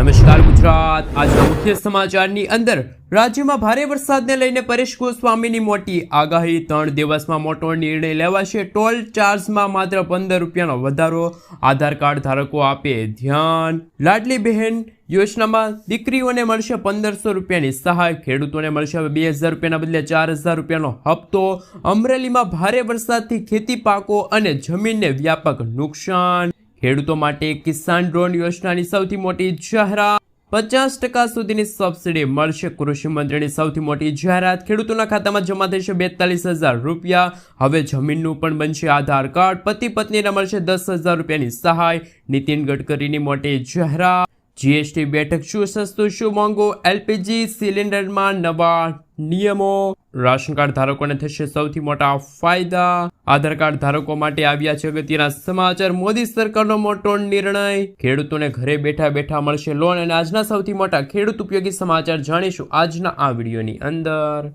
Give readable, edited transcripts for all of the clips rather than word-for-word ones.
નમસ્કાર ગુજરાત। આજના મુખ્ય સમાચારની અંદર રાજ્યમાં ભારે વરસાદને લઈને પરેશ ગોસ્વામીની મોટી આગાહી। 3 દિવસમાં મોટો નિર્ણય લેવાશે। ટોલ ચાર્જમાં માત્ર 15 રૂપિયાનો વધારો, આધાર કાર્ડ ધારકો આપે ધ્યાન। લાડલી બહેન યોજનામાં દીકરીઓને મળશે 1500 રૂપિયાની સહાય, ખેડૂતોને મળશે હવે 2000 રૂપિયાના બદલે 4000 રૂપિયાનો હપ્તો। અમરેલીમાં ભારે વરસાદથી ખેતી પાકો અને જમીનને વ્યાપક નુકસાન। ખેડૂતો માટે કિસાન ડ્રોન યોજનાની સૌથી મોટી જાહેરાત, 50% સુધીની સબસિડી મળશે। કૃષિ મંત્રીની સૌથી મોટી જાહેરાત, ખેડૂતોના ખાતામાં જમા થશે 42000 રૂપિયા। હવે જમીનનું પણ બનશે આધાર કાર્ડ, પતિ પત્નીને મળશે 10000 રૂપિયાની સહાય। નીતિન ગડકરીની મોટી જાહેરાત, જીએસટી બેઠક, શું સસ્તું શું મોંઘું, એલપીજી સિલિન્ડરમાં નવા નિયમો। રાશન કાર્ડ ધારકોને થશે સૌથી મોટા ફાયદા, આધાર કાર્ડ ધારકો માટે આવ્યા છે અગત્યના સમાચાર। મોદી સરકારનો મોટો નિર્ણય, ખેડૂતોને ઘરે બેઠા બેઠા મળશે લોન। અને આજના સૌથી મોટા ખેડૂત ઉપયોગી સમાચાર જાણીશું આજના આ વિડીયોની અંદર।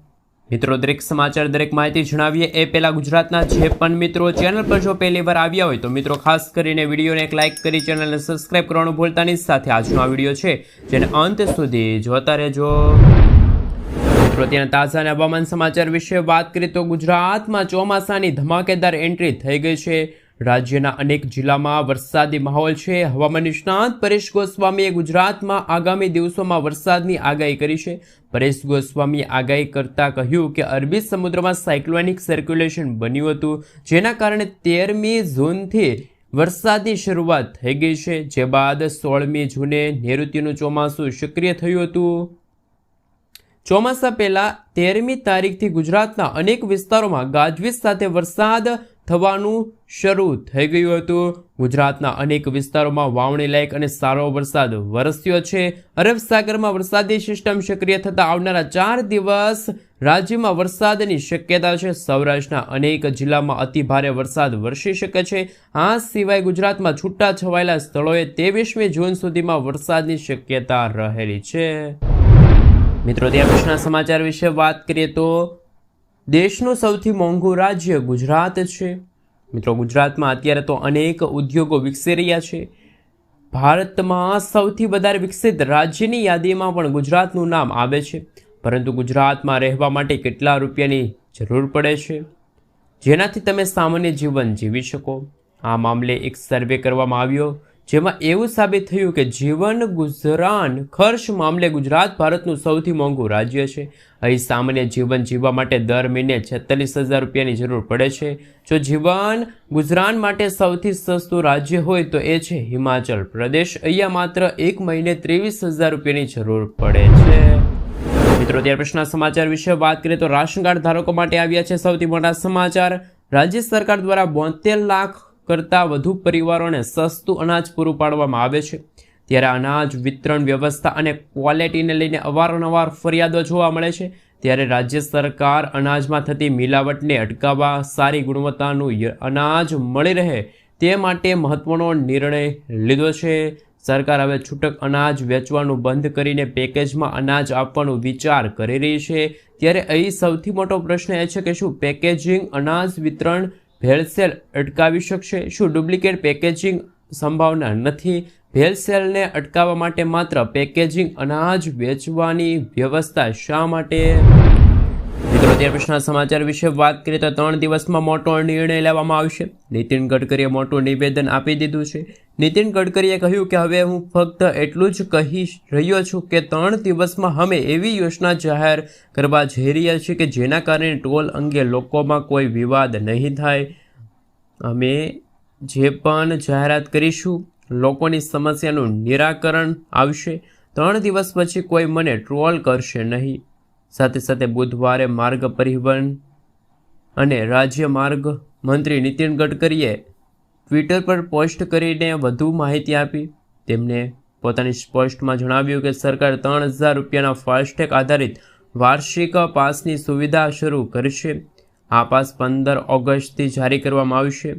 મિત્રો, દરેક સમાચાર દરેક માહિતી જણાવીએ એ પહેલા ગુજરાતના જે પણ મિત્રો ચેનલ પર જો પહેલી વાર આવ્યા હોય તો મિત્રો ખાસ કરીને વિડીયોને એક લાઇક કરી ચેનલને સબસ્ક્રાઇબ કરવાનું ભૂલતા નહીં। સાથે આજનો આ વિડીયો છે જેને અંત સુધી જોતા રહેજો। મિત્રો, ત્યાં તાજા અને હવામાન સમાચાર વિશે વાત કરીએ તો ગુજરાતમાં ચોમાસાની ધમાકેદાર એન્ટ્રી થઈ ગઈ છે। રાજ્યના અનેક જિલ્લામાં વરસાદી માહોલ છે। હવામાન નિષ્ણાત પરેશ ગોસ્વામીએ ગુજરાતમાં આગામી દિવસોમાં વરસાદની આગાહી કરી છે। પરેશ ગોસ્વામીએ આગાહી કરતા કહ્યું કે અરબી સમુદ્રમાં સાયક્લોનિક સર્ક્યુલેશન બન્યું હતું, જેના કારણે 13મી જૂનથી વરસાદની શરૂઆત થઈ ગઈ છે, જે બાદ 16મી જૂને નૈઋત્યનું ચોમાસું સક્રિય થયું હતું। ચોમાસા પહેલા 13મી તારીખથી ગુજરાતના અનેક વિસ્તારોમાં ગાજવીજ સાથે વરસાદ થવાનું શરૂ થઈ ગયું હતું। ગુજરાતના અનેક વિસ્તારોમાં વાવણી લાયક અને સારો વરસાદ વરસ્યો છે। અરબ સાગરમાં વરસાદી સિસ્ટમ સક્રિય થતા આવનારા 4 દિવસ રાજ્યમાં વરસાદની શક્યતા છે। સૌરાષ્ટ્રના અનેક જિલ્લામાં અતિ ભારે વરસાદ વરસી શકે છે। આ સિવાય ગુજરાતમાં છૂટા છવાયેલા સ્થળોએ 23મી જૂન સુધીમાં વરસાદની શક્યતા રહેલી છે। મિત્રો, ત્યાં પછીના સમાચાર વિશે વાત કરીએ તો દેશનું સૌથી મોંઘું રાજ્ય ગુજરાત છે। મિત્રો, ગુજરાતમાં અત્યારે તો અનેક ઉદ્યોગો વિકસી રહ્યા છે। ભારતમાં સૌથી વધારે વિકસિત રાજ્યની યાદીમાં પણ ગુજરાતનું નામ આવે છે, પરંતુ ગુજરાતમાં રહેવા માટે કેટલા રૂપિયાની જરૂર પડે છે જેનાથી તમે સામાન્ય જીવન જીવી શકો? આ મામલે એક સર્વે કરવામાં આવ્યો, જેમાં એવું સાબિત થયું કે જીવન ગુજરાન ખર્ચ મામલે ગુજરાત ભારતનું સૌથી મોંઘું રાજ્ય છે। અહીં સામાન્ય જીવન જીવવા માટે દર મહિને 46000 રૂપિયાની જરૂર પડે છે। જો જીવન ગુજરાન માટે સૌથી સસ્તું રાજ્ય હોય તો એ છે હિમાચલ પ્રદેશ। અહીંયા માત્ર એક મહિને 23000 રૂપિયાની જરૂર પડે છે। મિત્રો, ત્યાર પછીના સમાચાર વિશે વાત કરીએ તો રાશન કાર્ડ ધારકો માટે આવ્યા છે સૌથી મોટા સમાચાર। રાજ્ય સરકાર દ્વારા 72 લાખ કરતાં વધુ પરિવારોને સસ્તું અનાજ પૂરું પાડવામાં આવે છે। ત્યારે અનાજ વિતરણ વ્યવસ્થા અને ક્વોલિટીને લઈને અવારનવાર ફરિયાદો જોવા મળે છે। ત્યારે રાજ્ય સરકાર અનાજમાં થતી મિલાવટને અટકાવવા સારી ગુણવત્તાનું અનાજ મળી રહે તે માટે મહત્વનો નિર્ણય લીધો છે। સરકાર હવે છૂટક અનાજ વેચવાનું બંધ કરીને પેકેજમાં અનાજ આપવાનો વિચાર કરી રહી છે। ત્યારે અહીં સૌથી મોટો પ્રશ્ન એ છે કે શું પેકેજિંગ અનાજ વિતરણ ભેળસેળ અટકાવી શકશે? શું ડુપ્લિકેટ પેકેજિંગ સંભાવના નથી? ભેળસેળને અટકાવવા માટે માત્ર પેકેજિંગ અનાજ વેચવાની વ્યવસ્થા શા માટે? મિત્રો, ત્યાર પછીના સમાચાર વિશે વાત કરીએ તો 3 દિવસમાં મોટો નિર્ણય લેવામાં આવશે। નીતિન ગડકરીએ મોટું નિવેદન આપી દીધું છે। નીતિન ગડકરીએ કહ્યું કે હવે હું ફક્ત એટલું જ કહી રહ્યો છું કે 3 દિવસમાં અમે એવી યોજના જાહેર કરવા જઈ રહ્યા છીએ કે જેના કારણે ટોલ અંગે લોકોમાં કોઈ વિવાદ નહીં થાય। અમે જે પણ જાહેરાત કરીશું લોકોની સમસ્યાનું નિરાકરણ આવશે। 3 દિવસ પછી કોઈ મને ટ્રોલ કરશે નહીં। સાથે સાથે બુધવારે માર્ગ પરિવહન અને રાજ્ય માર્ગ મંત્રી નીતિન ગડકરીએ ટ્વિટર પર પોસ્ટ કરીને વધુ માહિતી આપી। તેમણે પોતાની પોસ્ટમાં જણાવ્યું કે સરકાર 3000 રૂપિયાના ફાસ્ટેગ આધારિત વાર્ષિક પાસની સુવિધા શરૂ કરશે। આ પાસ 15 ઓગસ્ટથી જારી કરવામાં આવશે।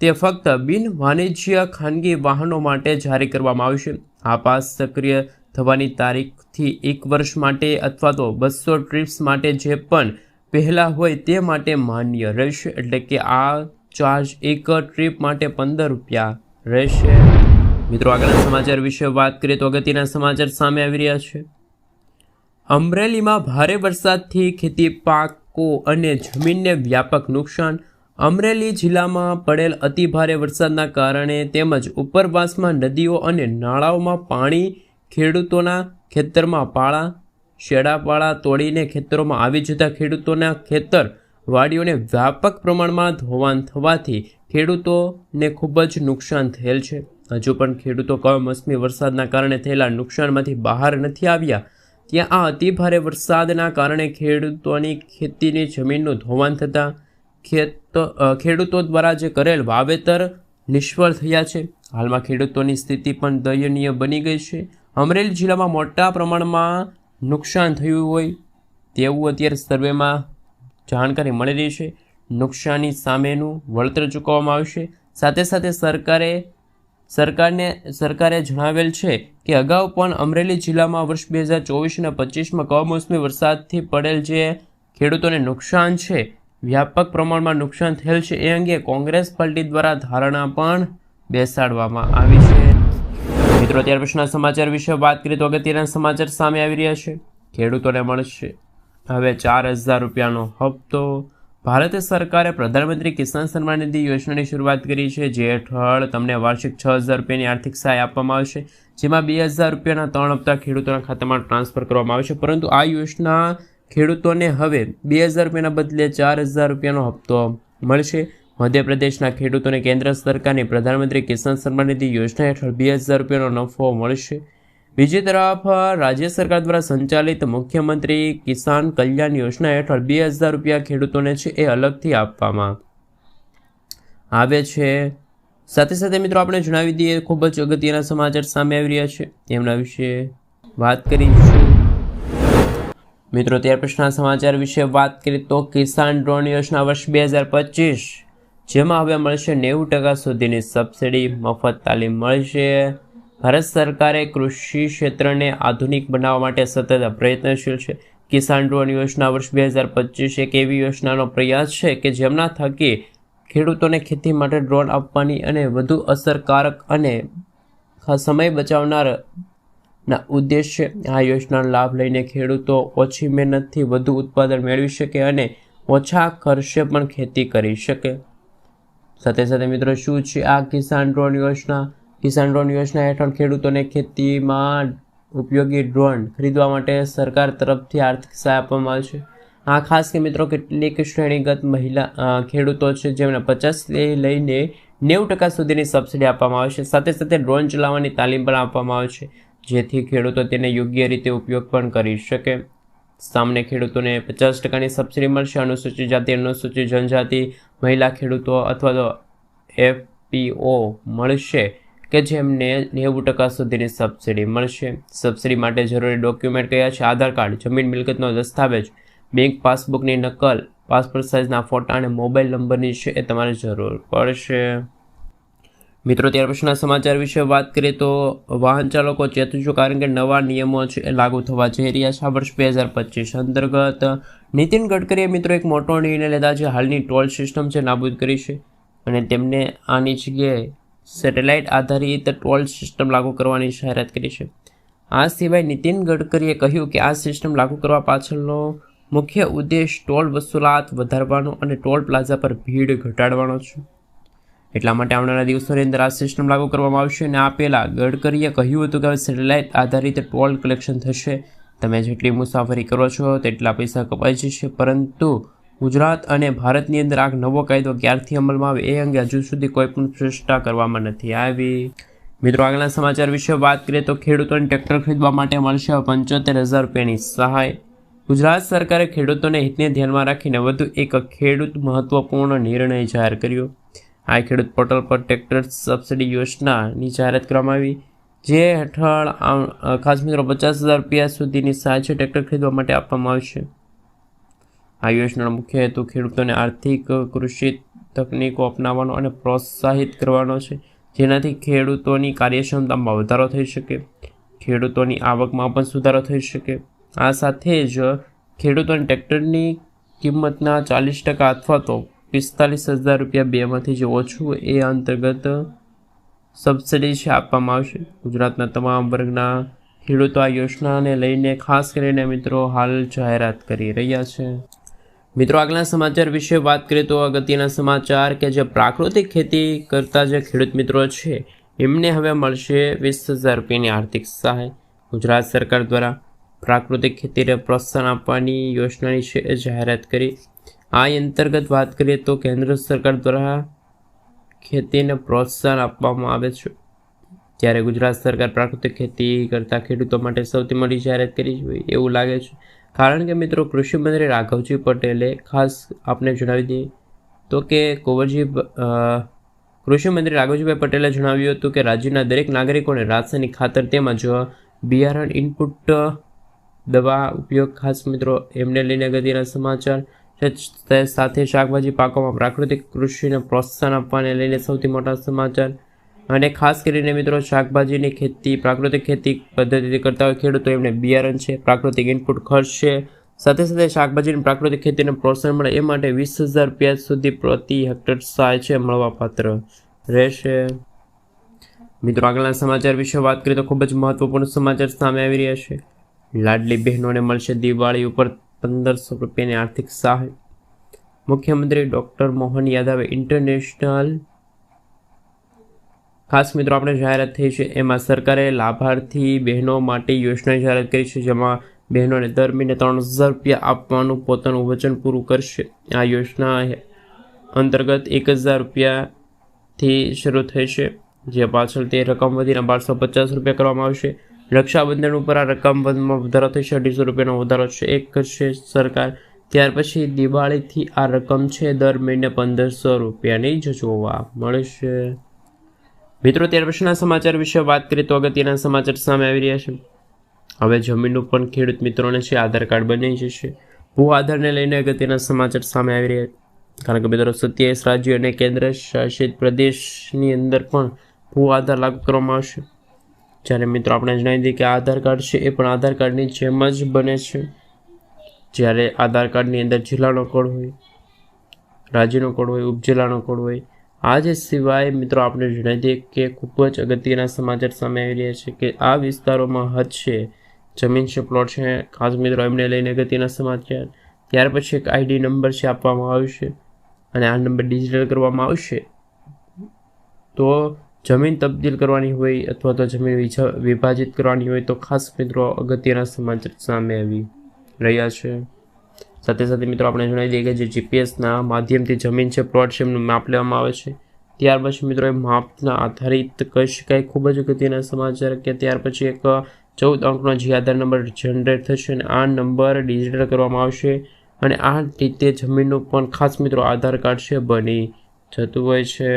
તે ફક્ત બિન વાણિજ્ય ખાનગી વાહનો માટે જારી કરવામાં આવશે। આ પાસ સક્રિય થવાની તારીખથી 1 વર્ષ માટે અથવા તો 200 ટ્રીપ્સ માટે જે પણ પહેલાં હોય તે માટે માન્ય રહેશે। એટલે કે આ ચાર્જ એક ટ્રીપ માટે 15 રૂપિયા રહેશે। મિત્રો આગળના સમાચાર વિશે વાત કરીએ તો અગત્યના સમાચાર સામે આવી રહ્યા છે. અમરેલીમાં ભારે વરસાદથી ખેતી પાકો અને જમીનને વ્યાપક નુકસાન. અમરેલી જિલ્લામાં પડેલ અતિભારે વરસાદના કારણે તેમજ ઉપરવાસમાં નદીઓ અને નાળાઓમાં પાણી ખેડૂતોના ખેતરમાં પાળા શેડાપાળા તોડીને ખેતરોમાં આવી જતા ખેડૂતોના ખેતર વાડીઓને વ્યાપક પ્રમાણમાં ધોવાણ થવાથી ખેડૂતોને ખૂબ જ નુકસાન થયેલ છે. હજુ પણ ખેડૂતો કમોસમી વરસાદના કારણે થયેલા નુકસાનમાંથી બહાર નથી આવ્યા. ત્યાં આ અતિભારે વરસાદના કારણે ખેડૂતોની ખેતીની જમીનનું ધોવાણ થતાં ખેડૂતો દ્વારા જે કરેલ વાવેતર નિષ્ફળ થયા છે. હાલમાં ખેડૂતોની સ્થિતિ પણ દયનીય બની ગઈ છે. અમરેલી જિલ્લામાં મોટા પ્રમાણમાં નુકસાન થયું હોય તેવું અત્યારે સર્વેમાં જાણકારી મળી રહી છે. નુકસાની સામેનું વળતર ચૂકવવામાં આવશે. સાથે સાથે સરકારે જણાવેલ છે કે અગાઉ પણ અમરેલી જિલ્લામાં વર્ષ 2024 અને 25માં કમોસમી વરસાદથી પડેલ જે ખેડૂતોને નુકસાન છે, વ્યાપક પ્રમાણમાં નુકસાન થયેલ છે, એ અંગે કોંગ્રેસ પાર્ટી દ્વારા ધારણા પણ બેસાડવામાં આવી છે. મિત્રો ત્યાર પછીના સમાચાર વિશે વાત કરીએ તો અગત્યના સમાચાર સામે આવી રહ્યા છે. ખેડૂતોને મળશે હવે 4,000 રૂપિયાનો હપ્તો. ભારત સરકારે પ્રધાનમંત્રી કિસાન સન્માન નિધિ યોજનાની શરૂઆત કરી છે, જે હેઠળ તમને વાર્ષિક 6,000 રૂપિયાની આર્થિક સહાય આપવામાં આવશે, જેમાં 2,000 રૂપિયાના 3 હપ્તા ખેડૂતોના ખાતામાં ટ્રાન્સફર કરવામાં આવશે. પરંતુ આ યોજના ખેડૂતોને હવે 2,000 રૂપિયાના બદલે 4,000 રૂપિયાનો હપ્તો મળશે. મધ્યપ્રદેશના ખેડૂતોને કેન્દ્ર સરકારની પ્રધાનમંત્રી કિસાન સન્માન નિધિ યોજના હેઠળ 2,000 રૂપિયાનો નફો મળશે. બીજી તરફ રાજ્ય સરકાર દ્વારા સંચાલિત મુખ્યમંત્રી કિસાન કલ્યાણ યોજના હેઠળ 2,000 રૂપિયા ખેડૂતોને છે એ અલગથી આપવામાં આવે છે. સાથે સાથે મિત્રો આપણે જણાવી દઈએ ખૂબ જ અગત્યના સમાચાર સામે આવી રહ્યા છે, તેમના વિશે વાત કરીશું. મિત્રો ત્યાર પછીના સમાચાર વિશે વાત કરીએ તો કિસાન ડ્રોન યોજના વર્ષ 2025, જેમાં હવે મળશે 90% સુધીની સબસિડી, મફત તાલીમ મળશે. ભારત સરકારે કૃષિ ક્ષેત્રને આધુનિક બનાવવા માટે સતત પ્રયત્નશીલ છે. કિસાન ડ્રોન યોજના વર્ષ 2025 એક એવી યોજનાનો પ્રયાસ છે કે જેમના થકી ખેડૂતોને ખેતી માટે ડ્રોન આપવાની અને વધુ અસરકારક અને સમય બચાવનારના ઉદ્દેશ્ય. આ યોજનાનો લાભ લઈને ખેડૂતો ઓછી મહેનતથી વધુ ઉત્પાદન મેળવી શકે અને ઓછા ખર્ચે પણ ખેતી કરી શકે. સાથે સાથે મિત્રો શું છે આ કિસાન ડ્રોન યોજના? કિસાન ડ્રોન યોજના હેઠળ ખેડૂતોને ખેતીમાં ઉપયોગી ડ્રોન ખરીદવા માટે સરકાર તરફથી આર્થિક સહાય આપવામાં આવશે. આ ખાસ કે મિત્રો કેટલીક શ્રેણીગત મહિલા ખેડૂતો છે જેમને 50 લઈને 90% સુધીની સબસિડી આપવામાં આવશે. સાથે સાથે ડ્રોન ચલાવવાની તાલીમ પણ આપવામાં આવશે, જેથી ખેડૂતો તેને યોગ્ય રીતે ઉપયોગ પણ કરી શકે. સામાન્ય ખેડૂતોને 50%ની સબસિડી મળશે. અનુસૂચિત જાતિ, અનુસૂચિત જનજાતિ, મહિલા ખેડૂતો અથવા તો FPO મળશે કે જેમને 90% સુધીની સબસિડી મળશે. સબસિડી માટે જરૂરી ડોક્યુમેન્ટ કયા છે? આધાર કાર્ડ, જમીન મિલકતનો દસ્તાવેજ, બેંક પાસબુકની નકલ, પાસપોર્ટ સાઇઝના ફોટા અને મોબાઈલ નંબરની છે એ તમારે જરૂર પડશે. મિત્રો ત્યાર પછીના સમાચાર વિશે વાત કરીએ તો વાહન ચાલકો ચેતજો, કારણ કે નવા નિયમો છે એ લાગુ થવા જઈ રહ્યા છે. આ વર્ષ 2025 અંતર્ગત નીતિન ગડકરીએ મિત્રો એક મોટો નિર્ણય લીધા છે. હાલની ટોલ સિસ્ટમ છે નાબૂદ કરી છે અને તેમને આની જગ્યાએ સેટેલાઇટ આધારિત ટોલ સિસ્ટમ લાગુ કરવાની જાહેરાત કરી છે. આ સિવાય નીતિન ગડકરીએ કહ્યું કે આ સિસ્ટમ લાગુ કરવા પાછળનો મુખ્ય ઉદ્દેશ ટોલ વસૂલાત વધારવાનો અને ટોલ પ્લાઝા પર ભીડ ઘટાડવાનો છે. એટલા માટે આવનારા દિવસોની અંદર આ સિસ્ટમ લાગુ કરવામાં આવશે. અને આ પહેલાં ગડકરીએ કહ્યું હતું કે સેટેલાઇટ આધારિત ટોલ કલેક્શન થશે. તમે જેટલી મુસાફરી કરો છો તેટલા પૈસા કપાઈ જશે. પરંતુ ગુજરાત અને ભારતની અંદર આ નવો કાયદો ક્યારથી અમલમાં આવે એ અંગે હજુ સુધી કોઈ પણ ચર્ચા કરવામાં નથી આવી. મિત્રો આગળના સમાચાર વિશે વાત કરીએ તો ખેડૂતોને ટ્રેક્ટર ખરીદવા માટે મળશે 75,000 રૂપિયાની સહાય. ગુજરાત સરકારે ખેડૂતોને હિતને ધ્યાનમાં રાખીને વધુ એક ખેડૂત મહત્વપૂર્ણ નિર્ણય જાહેર કર્યો. આ ખેડૂત પોર્ટલ પર ટ્રેક્ટર સબસિડી યોજનાની જાહેરાત કરવામાં આવી, જે હેઠળ ખાસ મિત્રો 50,000 રૂપિયા સુધીની સહાય છે ટ્રેક્ટર ખરીદવા માટે આપવામાં આવશે. આ યોજનાનો મુખ્ય હેતુ ખેડૂતોને આર્થિક કૃષિ તકનીકો અપનાવવાનો અને પ્રોત્સાહિત કરવાનો છે, જેનાથી ખેડૂતોની કાર્યક્ષમતામાં વધારો થઈ શકે, ખેડૂતોની આવકમાં પણ સુધારો થઈ શકે. આ સાથે જ ખેડૂતોને ટ્રેક્ટરની કિંમતના 40% અથવા તો 45,000 રૂપિયા બેમાંથી જે ઓછું એ અંતર્ગત સબસિડી છે આપવામાં આવશે. ગુજરાતના તમામ વર્ગના ખેડૂતો આ યોજનાને લઈને ખાસ કરીને મિત્રો હાલ જાહેરાત કરી રહ્યા છે. મિત્રો આગળના સમાચાર વિશે વાત કરીએ તો અગત્યના સમાચાર કે જે પ્રાકૃતિક ખેતી કરતા જે ખેડૂત મિત્રો છે એમને હવે મળશે 20,000 રૂપિયાની આર્થિક સહાય. ગુજરાત સરકાર દ્વારા પ્રાકૃતિક ખેતીને પ્રોત્સાહન આપવાની યોજનાની છે જાહેરાત કરી. આ અંતર્ગત વાત કરીએ તો કેન્દ્ર સરકાર દ્વારા ખેતીને પ્રોત્સાહન આપવામાં આવે છે, ત્યારે ગુજરાત સરકાર પ્રાકૃતિક ખેતી કરતા ખેડૂતો માટે સૌથી મોટી જાહેરાત કરી હોય એવું લાગે છે. કારણ કે મિત્રો કૃષિ મંત્રી રાઘવજી પટેલે ખાસ આપને જણાવી દઈએ તો કે કૃષિ મંત્રી રાઘવજીભાઈ પટેલે જણાવ્યું હતું કે રાજ્યના દરેક નાગરિકોને રાસાયણિક ખાતર તેમજ બિયારણ ઇનપુટ દવા ઉપયોગ ખાસ મિત્રો એમને લઈને અગત્યના સમાચાર સાથે શાકભાજી પાકોમાં પ્રાકૃતિક કૃષિને પ્રોત્સાહન આપવાને લઈને સૌથી મોટા સમાચાર. અને ખાસ કરીને મિત્રો શાકભાજીની ખેતી પ્રાકૃતિક ખેતી પદ્ધતિથી કરતા હોય ખેડૂતો એમને બિયારણ છે, પ્રાકૃતિક ઇનપુટ ખર્ચ છે, સાથે સાથે શાકભાજીની પ્રાકૃતિક ખેતીને પ્રોત્સાહન મળે એ માટે 20,000 રૂપિયા સુધી પ્રતિ હેક્ટર સહાય છે મળવાપાત્ર રહેશે. મિત્રો આગળના સમાચાર વિશે વાત કરીએ તો ખૂબ જ મહત્વપૂર્ણ સમાચાર સામે આવી રહ્યા છે. લાડલી બહેનોને મળશે દિવાળી ઉપર 1,500 રૂપિયાની આર્થિક સહાય. મુખ્યમંત્રી ડૉક્ટર મોહન યાદવે ઇન્ટરનેશનલ ખાસ મિત્રો આપણે જાહેરાત થઈ છે એમાં સરકારે લાભાર્થી બહેનો માટે યોજના જાહેરાત કરી છે, જેમાં બહેનોને દર મહિને 3,000 રૂપિયા આપવાનું પોતાનું વચન પૂરું કરશે. આ યોજના અંતર્ગત 1,000 રૂપિયાથી શરૂ થઈ છે, જે પાછળ તે રકમ વધીને 1,250 રૂપિયા કરવામાં આવશે. રક્ષાબંધન ઉપર આ રકમમાં વધારો થશે, 250 રૂપિયાનો વધારો છે એક કરશે સરકાર. ત્યાર પછી દિવાળીથી આ રકમ છે દર મહિને 1,500 રૂપિયાની જ જોવા મળશે. મિત્રો ત્યાર પછીના સમાચાર વિશે વાત કરીએ તો અગત્યના સમાચાર સામે આવી રહ્યા છે. હવે જમીનનું પણ ખેડૂત મિત્રોને છે આધાર કાર્ડ બની જશે. ભૂ આધારને લઈને અગત્યના સમાચાર સામે આવી રહ્યા છે, કારણ કે મિત્રો 27 રાજ્યો અને કેન્દ્ર શાસિત પ્રદેશની અંદર પણ ભૂ આધાર લાગુ કરવામાં આવશે. જ્યારે મિત્રો આપણે જણાવી દઈએ કે આધાર કાર્ડ છે એ પણ આધાર કાર્ડની જેમ જ બને છે. જ્યારે આધાર કાર્ડની અંદર જિલ્લાનો કોડ હોય, રાજ્યનો કોડ હોય, ઉપજિલ્લાનો કોડ હોય. આ જે સિવાય મિત્રો આપણે જણાવી દઈએ કે ખૂબ જ અગત્યના સમાચાર સામે આવી રહ્યા છે કે આ વિસ્તારોમાં હદ છે, જમીન છે, પ્લોટ છે, ખાસ મિત્રો એમને લઈને અગત્યના સમાચાર. ત્યાર પછી એક આઈડી નંબર છે આપવામાં આવશે અને આ નંબર ડિજિટલ કરવામાં આવશે. તો જમીન તબદીલ કરવાની હોય અથવા તો જમીન વિભાજિત કરવાની હોય તો ખાસ મિત્રો અગત્યના સમાચાર સામે આવી રહ્યા છે. સાથે સાથે મિત્રો આપણે જણાવી દઈએ કે જે જીપીએસના માધ્યમથી જમીન છે, પ્લોટ છે, એમનું માપ લેવામાં આવે છે. ત્યાર પછી મિત્રો એ માપના આધારિત કહી શકાય ખૂબ જ અગત્યના સમાચાર કે ત્યાર પછી એક 14 અંકનો જે આધાર નંબર જનરેટ થશે અને આ નંબર ડિજિટલ કરવામાં આવશે અને આ રીતે જમીનનું પણ ખાસ મિત્રો આધાર કાર્ડ છે બની જતું હોય છે.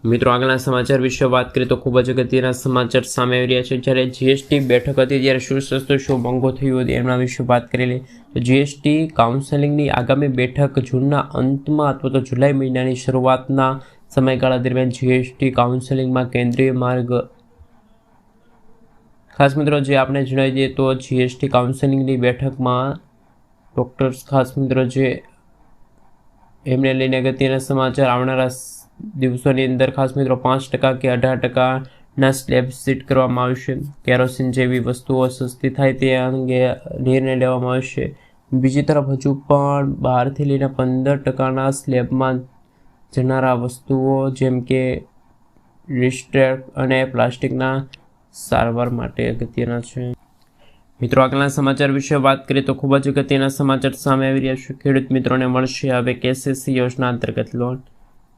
મિત્રો આગળના સમાચાર વિશે વાત કરીએ તો ખૂબ જ અગત્યના સમાચાર સામે આવી રહ્યા છે. જ્યારે જીએસટી બેઠક હતી ત્યારે શું સસ્તું શું મોંઘું થયું હતું એમના વિશે વાત કરેલી. તો જીએસટી કાઉન્સેલિંગની આગામી બેઠક જૂનના અંતમાં અથવા તો જુલાઈ મહિનાની શરૂઆતના સમયગાળા દરમિયાન જીએસટી કાઉન્સેલિંગમાં કેન્દ્રીય માર્ગ ખાસ મિત્રો જે આપણે જણાવી દઈએ તો જીએસટી કાઉન્સેલિંગની બેઠકમાં ડૉક્ટર્સ ખાસ મિત્રો જે એમને લઈને અગત્યના સમાચાર આવનારા દિવસોની અંદર ખાસ મિત્રો 5% કે 18%ના સ્લેબ સીટ કરવામાં આવશે. કેરોસીન જેવી વસ્તુઓ સસ્તી થાય તે અંગે નિર્ણય લેવામાં આવશે. બીજી તરફ હજુ પણ 12થી લઈને 15%ના સ્લેબમાં જનારા વસ્તુઓ જેમ કે રિસ્ટ્રેક અને પ્લાસ્ટિકના સારવાર માટે અગત્યના છે. મિત્રો આગળના સમાચાર વિશે વાત કરીએ તો ખૂબ જ અગત્યના સમાચાર સામે આવી રહ્યા છે. ખેડૂત મિત્રોને મળશે હવે કેસીસી યોજના અંતર્ગત લોન.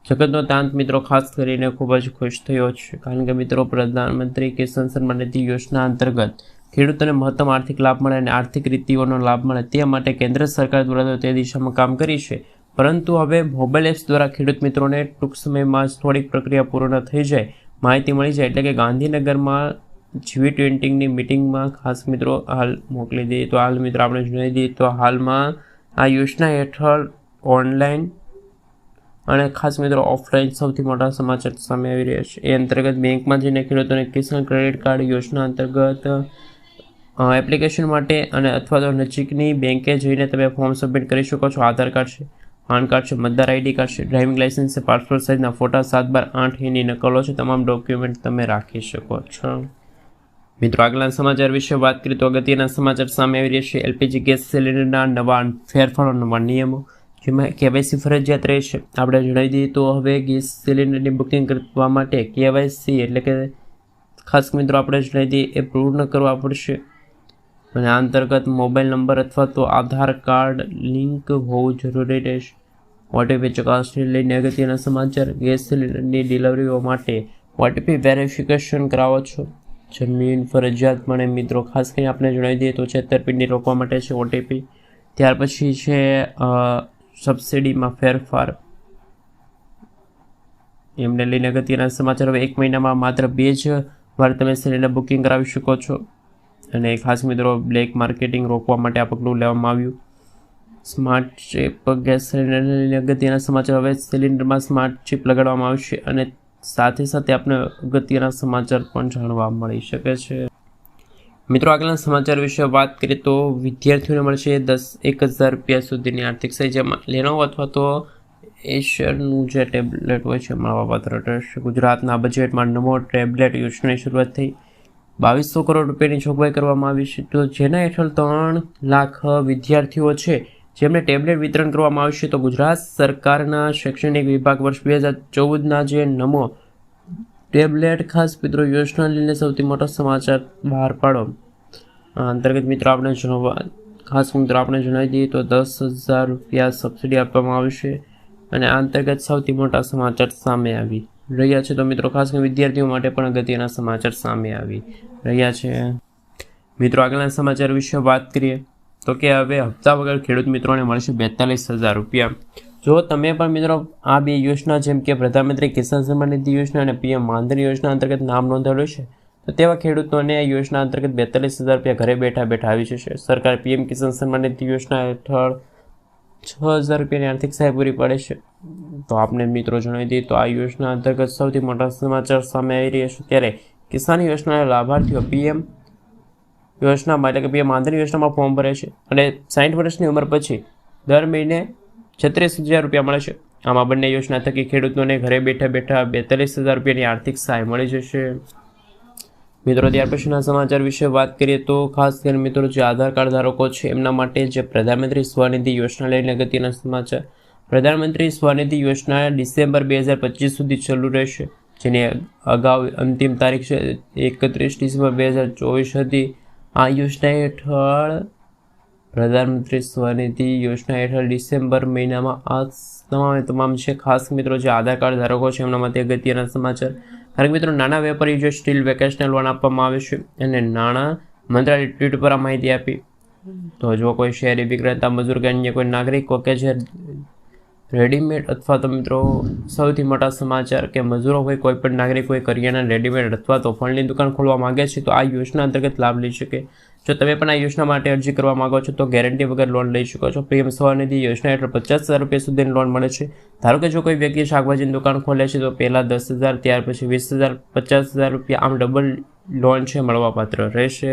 જગતનો તાંત મિત્રો ખાસ કરીને ખૂબ જ ખુશ થયો છે, કારણ કે મિત્રો પ્રધાનમંત્રી કિસાન સન્માન નિધિ યોજના અંતર્ગત ખેડૂતોને મહત્તમ આર્થિક લાભ મળે અને આર્થિક રીતિઓનો લાભ મળે તે માટે કેન્દ્ર સરકાર દ્વારા તે દિશામાં કામ કરી છે. પરંતુ હવે મોબાઈલ એપ્સ દ્વારા ખેડૂત મિત્રોને ટૂંક સમયમાં જ થોડીક પ્રક્રિયા પૂર્ણ થઈ જાય, માહિતી મળી જાય. એટલે કે ગાંધીનગરમાં G20ની મિટિંગમાં ખાસ મિત્રો હાલ મોકલી દઈએ તો હાલ મિત્રો આપણે જણાવી દઈએ તો હાલમાં આ યોજના હેઠળ ઓનલાઈન અને ખાસ મિત્રો ઓફલાઈન સૌથી મોટા સમાચાર સામે આવી રહ્યા છે. એ અંતર્ગત બેંકમાં જઈને ખેડૂતોને કિસાન ક્રેડિટ કાર્ડ યોજના અંતર્ગત એપ્લિકેશન માટે અને અથવા તો નજીકની બેંકે જઈને તમે ફોર્મ સબમિટ કરી શકો છો. આધાર કાર્ડ છે, પાન કાર્ડ છે, મતદાર આઈડી કાર્ડ છે, ડ્રાઇવિંગ લાઇસન્સ છે, પાસપોર્ટ સાઇઝના ફોટા 7/8 નકલો છે. તમામ ડોક્યુમેન્ટ તમે રાખી શકો છો. મિત્રો આગળના સમાચાર વિશે વાત કરીએ તો અગત્યના સમાચાર સામે આવી રહ્યા છે. એલપીજી ગેસ સિલિન્ડરના નવા ફેરફારો, નવા નિયમો, જેમાં કેવાયસી ફરજિયાત રહેશે. આપણે જણાવી દઈએ તો હવે ગેસ સિલિન્ડરની બુકિંગ કરવા માટે કેવાયસી એટલે કે ખાસ મિત્રો આપણે જણાવી દઈએ એ પૂર્ણ કરવા પડશે. અને આ અંતર્ગત મોબાઈલ નંબર અથવા તો આધાર કાર્ડ લિંક હોવું જરૂરી રહેશે. ઓટીપી ચકાસણી લઈને અગત્યના સમાચાર. ગેસ સિલિન્ડરની ડિલિવરીઓ માટે ઓટીપી વેરિફિકેશન કરાવો છો. જમીન ફરજિયાતપણે મિત્રો ખાસ કરીને આપણે જણાવી દઈએ તો છેતરપિંડી રોકવા માટે છે ઓટીપી. ત્યાર પછી છે સબસિડીમાં ફેરફાર, એમને લઈને અગત્યના સમાચાર. હવે 1 મહિનામાં માત્ર 2 જ વાર તમે સિલિન્ડર બુકિંગ કરાવી શકો છો. અને ખાસ મિત્રો બ્લેક માર્કેટિંગ રોકવા માટે આ પગલું લેવામાં આવ્યું. સ્માર્ટ ચિપ ગેસ સિલિન્ડરને લઈને અગત્યના સમાચાર. હવે સિલિન્ડરમાં સ્માર્ટ ચિપ લગાડવામાં આવશે અને સાથે સાથે આપણે અગત્યના સમાચાર પણ જાણવા મળી શકે છે. મિત્રો આગળના સમાચાર વિશે વાત કરીએ તો વિદ્યાર્થીઓને મળશે 1,000 રૂપિયા સુધીની આર્થિક સહાય, જેમાં લેનોવો અથવા તો એશરનું જે ટેબ્લેટ હોય છે મળવાપાત્ર રહેશે. ગુજરાતના બજેટમાં નવો ટેબ્લેટ યોજનાની શરૂઆત થઈ. 2200 કરોડ રૂપિયાની જોગવાઈ કરવામાં આવી છે. તો જેના હેઠળ 3 લાખ વિદ્યાર્થીઓ છે જેમને ટેબ્લેટ વિતરણ કરવામાં આવશે. તો ગુજરાત સરકારના શૈક્ષણિક વિભાગ વર્ષ 2014ના જે નમો ટેબ્લેટ ખાસ મિત્રો યોજના લઈને સૌથી મોટો સમાચાર બહાર પાડો. અંતર્ગત મિત્રો આપણે જણાવી દઈએ તો 10,000 રૂપિયા સબસિડી આપવામાં આવશે. અને આ અંતર્ગત સૌથી મોટા સમાચાર સામે આવી રહ્યા છે. તો મિત્રો ખાસ કરીને વિદ્યાર્થીઓ માટે પણ અગત્યના સમાચાર સામે આવી રહ્યા છે. મિત્રો આગળના સમાચાર વિશે વાત કરીએ તો કે હવે હપ્તા વગર ખેડૂત મિત્રોને મળશે 42,000 રૂપિયા. જો તમે પણ મિત્રો આ 2 યોજના જેમ કે પ્રધાનમંત્રી કિસાન સન્માન નિધિ યોજના અને પીએમ માનધન યોજના અંતર્ગત નામ નોંધાયેલું છે, તો તેવા ખેડૂતોને આ યોજના અંતર્ગત 42,000 રૂપિયા ઘરે બેઠા બેઠા આવી જશે. સરકાર પીએમ કિસાન સન્માન નિધિ યોજના હેઠળ 6,000 રૂપિયાની આર્થિક સહાય પૂરી પાડે છે. તો આપને મિત્રો જણાવી દઈએ તો આ યોજના અંતર્ગત સૌથી મોટા સમાચાર સામે આવી રહ્યા છે. ત્યારે કિસાન યોજનાના લાભાર્થીઓ પીએમ યોજનામાં એટલે કે પીએમ માનધન યોજનામાં ફોર્મ ભરે છે અને 60 વર્ષની ઉંમર પછી દર મહિને 36,000 રૂપિયા મળે છે. આમાં બંને યોજના થકી ખેડૂતોને ઘરે બેઠા બેઠા 42,000 રૂપિયાની આર્થિક સહાય મળી જશે. મિત્રો ત્યાર પછીના સમાચાર વિશે વાત કરીએ તો ખાસ કરીને મિત્રો જે આધાર કાર્ડ ધારકો છે એમના માટે જે પ્રધાનમંત્રી સ્વનિધિ યોજના લઈને અગત્યના સમાચાર. પ્રધાનમંત્રી સ્વનિધિ યોજના ડિસેમ્બર 2025 સુધી ચાલુ રહેશે, જેની અગાઉ અંતિમ તારીખ છે 31 ડિસેમ્બર 2024 હતી. આ યોજના હેઠળ પ્રધાનમંત્રી સ્વનિધિ યોજના હેઠળ ડિસેમ્બર મહિનામાં આ તમામ છે ખાસ મિત્રો જે આધાર કાર્ડ ધારકો છે એમના માટે અગત્યના સમાચાર. કારણ કે મિત્રો નાના વેપારી જો સ્ટીલ વેકેશનલ લોન આપવામાં આવે છે અને નાણાં મંત્રાલય ટ્વીટ પર આ માહિતી આપી. તો જો કોઈ શહેરી વિક્રેતા મજૂર કે અન્ય કોઈ નાગરિકો કે જે રેડીમેડ અથવા તો મિત્રો સૌથી મોટા સમાચાર કે મજૂરો હોય કોઈ પણ નાગરિક હોય કરિયાના રેડીમેડ અથવા તો ફળની દુકાન ખોલવા માંગે છે તો આ યોજના અંતર્ગત લાભ લઈ શકે. જો તમે પણ આ યોજના માટે અરજી કરવા માંગો છો તો ગેરંટી વગર લોન લઈ શકો છો. પીએમ સ્વનિધિ યોજના હેઠળ 50,000 રૂપિયા સુધીની લોન મળે છે. ધારો કે જો કોઈ વ્યક્તિ શાકભાજીની દુકાન ખોલે છે તો પહેલાં 10,000 ત્યાર પછી 20,000 50,000 રૂપિયા આમ ડબલ લોન છે મળવાપાત્ર રહેશે.